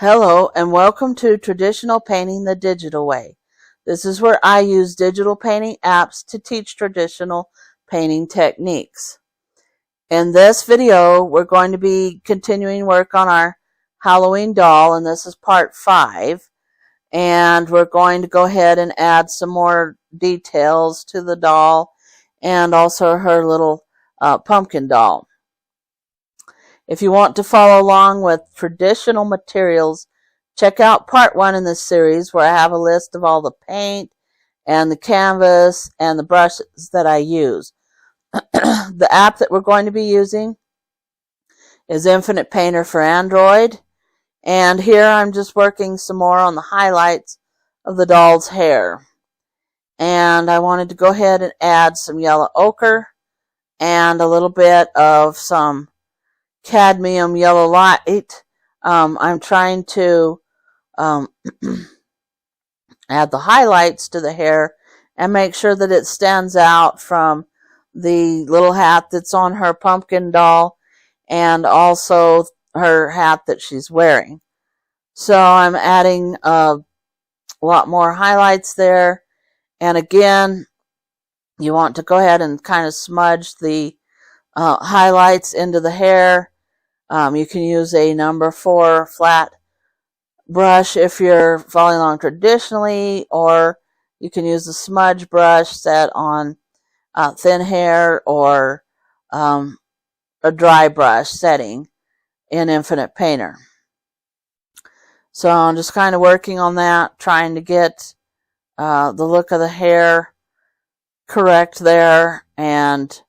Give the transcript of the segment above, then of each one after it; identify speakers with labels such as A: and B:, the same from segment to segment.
A: Hello and welcome to Traditional Painting the Digital Way. This is where I use digital painting apps to teach traditional painting techniques. In this video, we're going to be continuing work on our Halloween doll, and this is part 5. And we're going to go ahead and add some more details to the doll and also her little pumpkin doll. If you want to follow along with traditional materials, check out part 1 in this series where I have a list of all the paint and the canvas and the brushes that I use. The app that we're going to be using is Infinite Painter for Android. And here I'm just working some more on the highlights of the doll's hair. And I wanted to go ahead and add some yellow ochre and a little bit of some cadmium yellow light. I'm trying to add the highlights to the hair and make sure that it stands out from the little hat that's on her pumpkin doll and also her hat that she's wearing. So I'm adding a lot more highlights there, and again you want to go ahead and kind of smudge the highlights into the hair. You can use a number 4 flat brush if you're following along traditionally, or you can use a smudge brush set on thin hair or a dry brush setting in Infinite Painter. So I'm just kind of working on that, trying to get the look of the hair correct there, and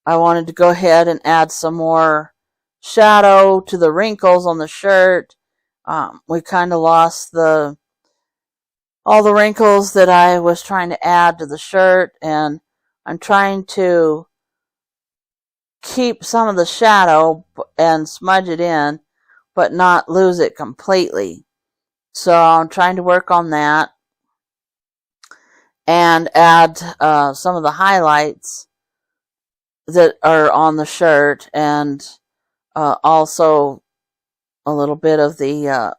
A: I wanted to go ahead and add some more shadow to the wrinkles on the shirt. We kind of lost all the wrinkles that I was trying to add to the shirt, and I'm trying to keep some of the shadow and smudge it in, but not lose it completely. So I'm trying to work on that and add some of the highlights that are on the shirt, and also a little bit of the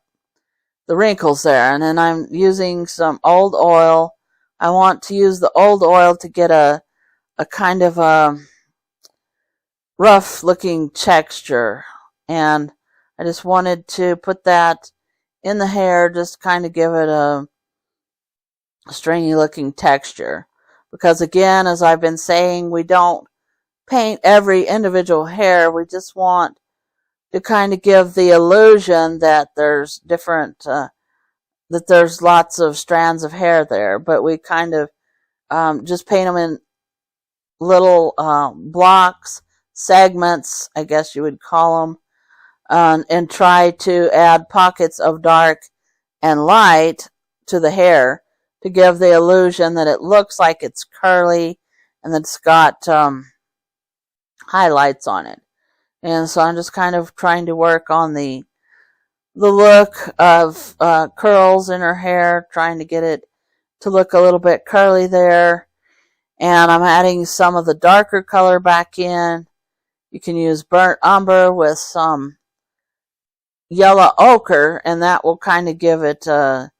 A: wrinkles there. And then I'm using some old oil. I want to use the old oil to get a kind of a rough looking texture, and I just wanted to put that in the hair, just kind of give it a stringy looking texture, because again, as I've been saying, we don't paint every individual hair. We just want to kind of give the illusion that there's different, that there's lots of strands of hair there, but we kind of just paint them in little blocks, segments, I guess you would call them, and try to add pockets of dark and light to the hair to give the illusion that it looks like it's curly and that it's got highlights on it. And so I'm just kind of trying to work on the look of curls in her hair, trying to get it to look a little bit curly there. And I'm adding some of the darker color back in. You can use burnt umber with some yellow ochre, and that will kind of give it a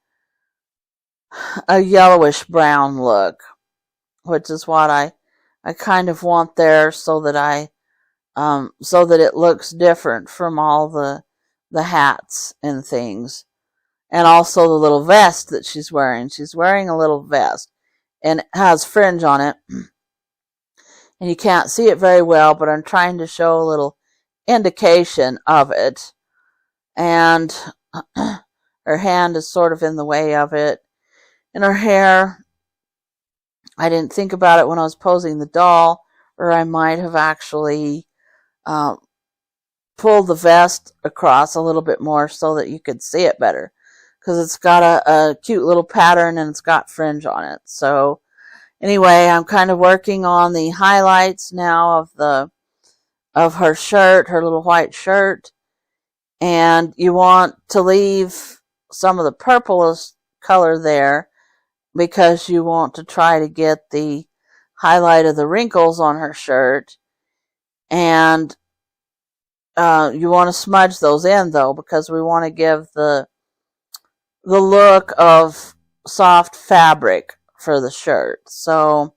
A: yellowish brown look, which is what I kind of want there, so that so that it looks different from all the hats and things. And also the little vest that she's wearing. She's wearing a little vest, and it has fringe on it. And you can't see it very well, but I'm trying to show a little indication of it. And her hand is sort of in the way of it. And her hair, I didn't think about it when I was posing the doll, or I might have actually pulled the vest across a little bit more so that you could see it better, because it's got a cute little pattern and it's got fringe on it. So anyway, I'm kind of working on the highlights now of her shirt, her little white shirt, and you want to leave some of the purplish color there because you want to try to get the highlight of the wrinkles on her shirt. And You want to smudge those in though, because we want to give the look of soft fabric for the shirt. So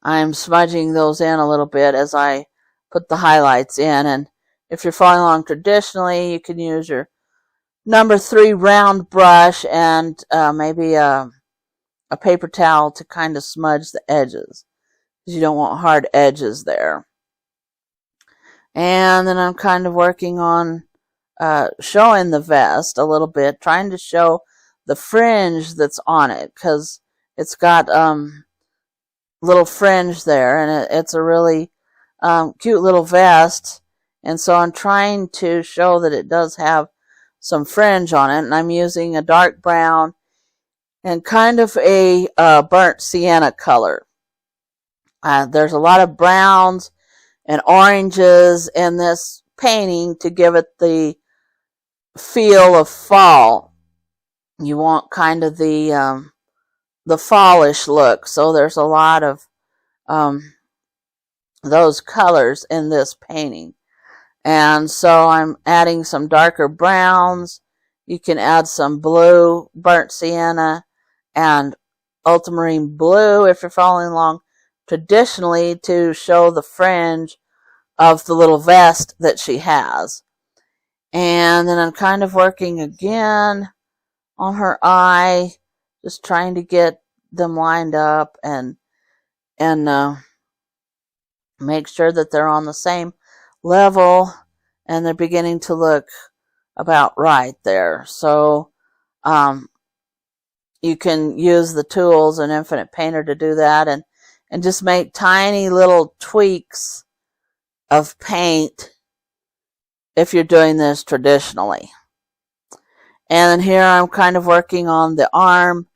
A: I'm smudging those in a little bit as I put the highlights in. And if you're following along traditionally, you can use your number 3 round brush and maybe a paper towel to kind of smudge the edges, because you don't want hard edges there. And then I'm kind of working on showing the vest a little bit, trying to show the fringe that's on it, because it's got little fringe there, and it's a really cute little vest. And so I'm trying to show that it does have some fringe on it, and I'm using a dark brown and kind of a burnt sienna color. There's a lot of browns and oranges in this painting to give it the feel of fall. You want kind of the fallish look, so there's a lot of those colors in this painting. And so I'm adding some darker browns. You can add some blue, burnt sienna, and ultramarine blue if you're following along traditionally, to show the fringe of the little vest that she has. And then I'm kind of working again on her eye, just trying to get them lined up and make sure that they're on the same level and they're beginning to look about right there. So you can use the tools in Infinite Painter to do that, and just make tiny little tweaks of paint if you're doing this traditionally. And then here I'm kind of working on the arm,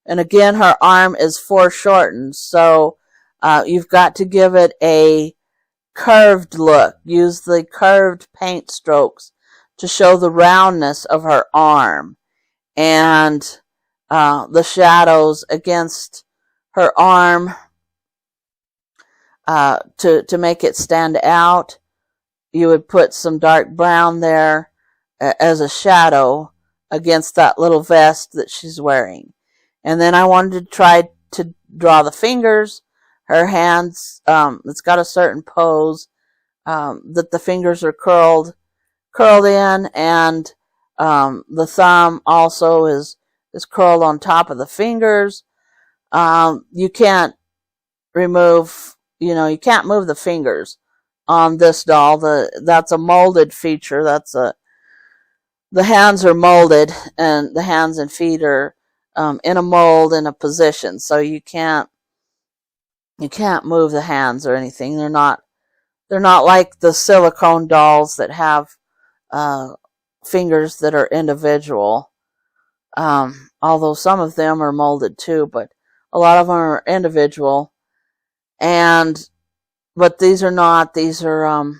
A: and again her arm is foreshortened, so you've got to give it a curved look. Use the curved paint strokes to show the roundness of her arm, and the shadows against her arm to make it stand out. You would put some dark brown there as a shadow against that little vest that she's wearing. And then I wanted to try to draw the fingers. Her hands, it's got a certain pose that the fingers are curled in, and the thumb also is curled on top of the fingers. You can't you can't move the fingers on this doll. That's a molded feature. The hands are molded, and the hands and feet are in a mold, in a position, so you can't move the hands or anything. They're not like the silicone dolls that have fingers that are individual. Although some of them are molded too, but a lot of them are individual. But these are not. These are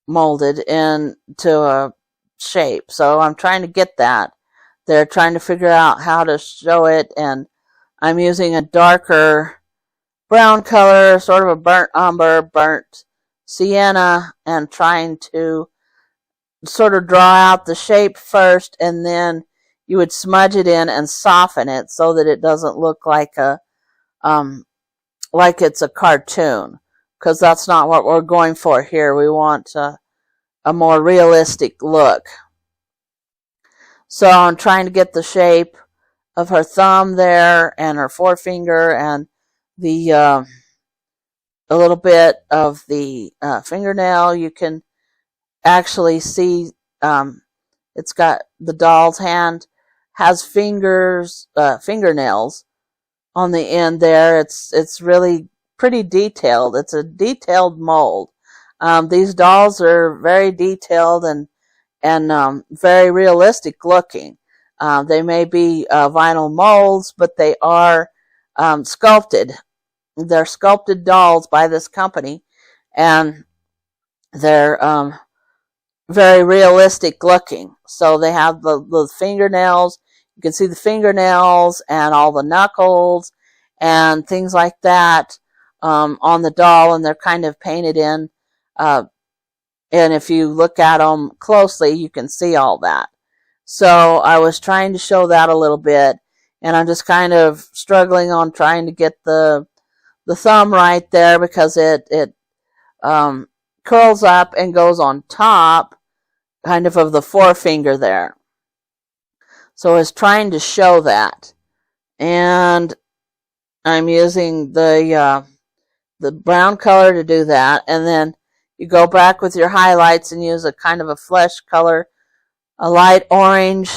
A: molded into a shape. So I'm trying to get that. They're trying to figure out how to show it, and I'm using a darker brown color, sort of a burnt umber, burnt sienna, and trying to sort of draw out the shape first, and then you would smudge it in and soften it so that it doesn't look like it's a cartoon, because that's not what we're going for here. We want a more realistic look. So I'm trying to get the shape of her thumb there, and her forefinger, and a little bit of the fingernail. You can actually see it's got the doll's hand has fingernails on the end there. It's really pretty detailed. It's a detailed mold. These dolls are very detailed and very realistic looking. They may be vinyl molds, but they are sculpted. They're sculpted dolls by this company, and they're very realistic looking. So they have the fingernails. You can see the fingernails and all the knuckles and things like that on the doll, and they're kind of painted in And if you look at them closely, you can see all that. So I was trying to show that a little bit, and I'm just kind of struggling on trying to get the thumb right there, because it curls up and goes on top kind of the forefinger there. So I was trying to show that, and I'm using the brown color to do that, and then you go back with your highlights and use a kind of a flesh color, a light orange.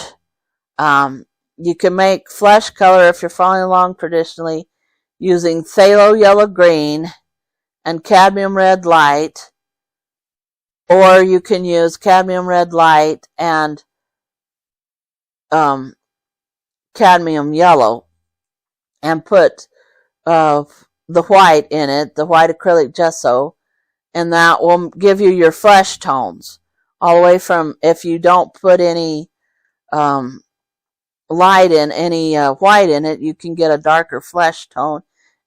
A: You can make flesh color if you're following along traditionally using phthalo yellow green and cadmium red light, or you can use cadmium red light and cadmium yellow and put the white in it, the white acrylic gesso, and that will give you your flesh tones. All the way from, if you don't put any light in, any white in it, you can get a darker flesh tone,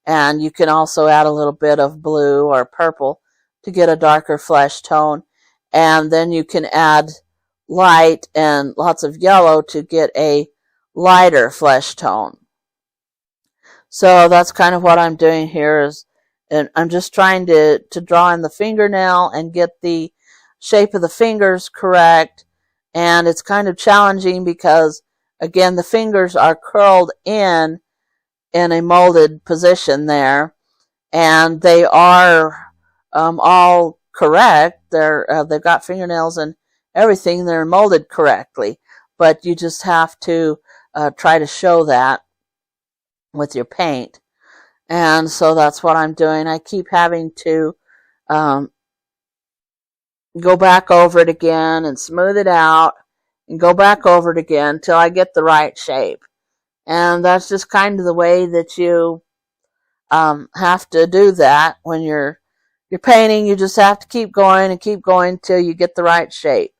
A: and you can also add a little bit of blue or purple to get a darker flesh tone, and then you can add light and lots of yellow to get a lighter flesh tone. So that's kind of what I'm doing here, and I'm just trying to draw in the fingernail and get the shape of the fingers correct. And it's kind of challenging because, again, the fingers are curled in a molded position there, and they are all correct. They've got fingernails and everything. They're molded correctly, but you just have to try to show that with your paint. And so that's what I'm doing. I keep having to go back over it again and smooth it out and go back over it again till I get the right shape. And that's just kind of the way that you have to do that when you're painting. You just have to keep going and keep going till you get the right shape.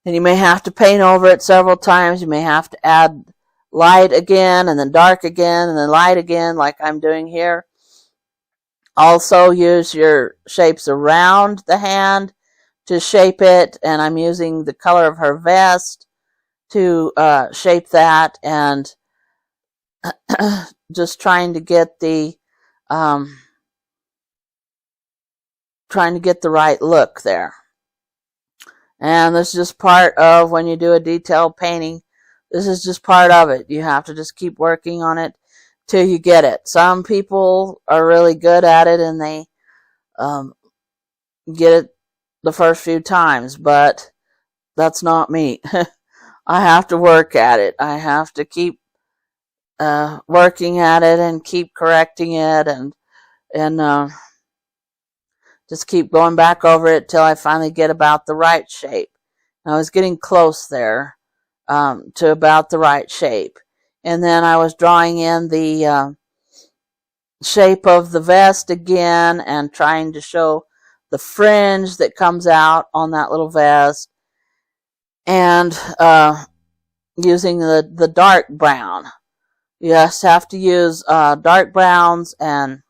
A: And you may have to paint over it several times. You may have to add light again, and then dark again, and then light again, like I'm doing here. Also use your shapes around the hand to shape it, and I'm using the color of her vest to shape that, and just trying to get the right look there. And this is just part of when you do a detailed painting. This is just part of it. You have to just keep working on it till you get it. Some people are really good at it and they get it the first few times, but that's not me. I have to work at it. I have to keep working at it and keep correcting it, and just keep going back over it till I finally get about the right shape. I was getting close there to about the right shape. And then I was drawing in the shape of the vest again and trying to show the fringe that comes out on that little vest, and using the dark brown. You just have to use dark browns and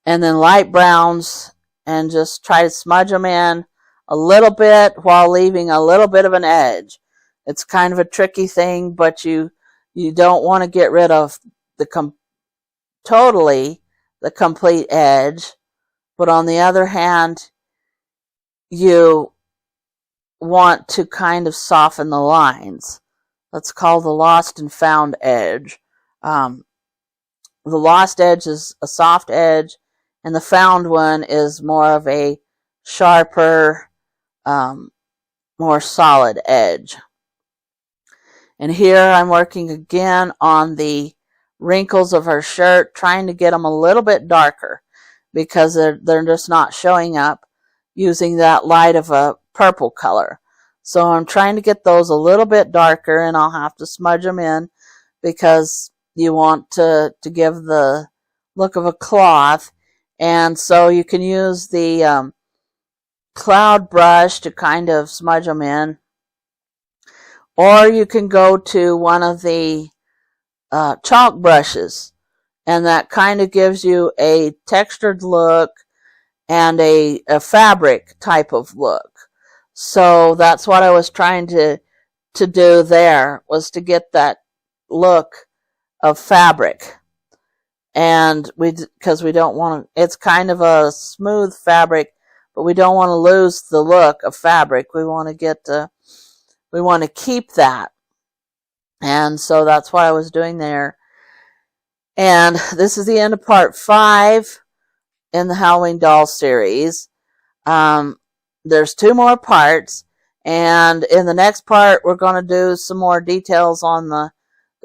A: then light browns, and just try to smudge them in a little bit while leaving a little bit of an edge. It's kind of a tricky thing, but you don't want to get rid of totally the complete edge. But on the other hand, you want to kind of soften the lines. That's called the lost and found edge. The lost edge is a soft edge, and the found one is more of a sharper, more solid edge. And here I'm working again on the wrinkles of her shirt, trying to get them a little bit darker because they're just not showing up using that light of a purple color. So I'm trying to get those a little bit darker, and I'll have to smudge them in because you want to give the look of a cloth. And so you can use the cloud brush to kind of smudge them in, or you can go to one of the chalk brushes, and that kind of gives you a textured look, and a fabric type of look. So that's what I was trying to do there, was to get that look of fabric. And because we don't want to, it's kind of a smooth fabric, but we don't want to lose the look of fabric. We want to keep that. And so that's what I was doing there. And this is the end of part 5 in the Halloween doll series. There's 2 more parts, and in the next part we're going to do some more details on the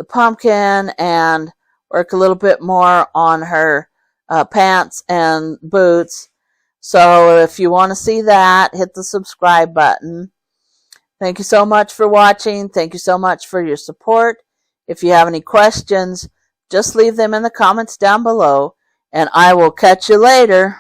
A: pumpkin and work a little bit more on her pants and boots. So if you want to see that, hit the subscribe button. Thank you so much for watching. Thank you so much for your support. If you have any questions, just leave them in the comments down below, and I will catch you later.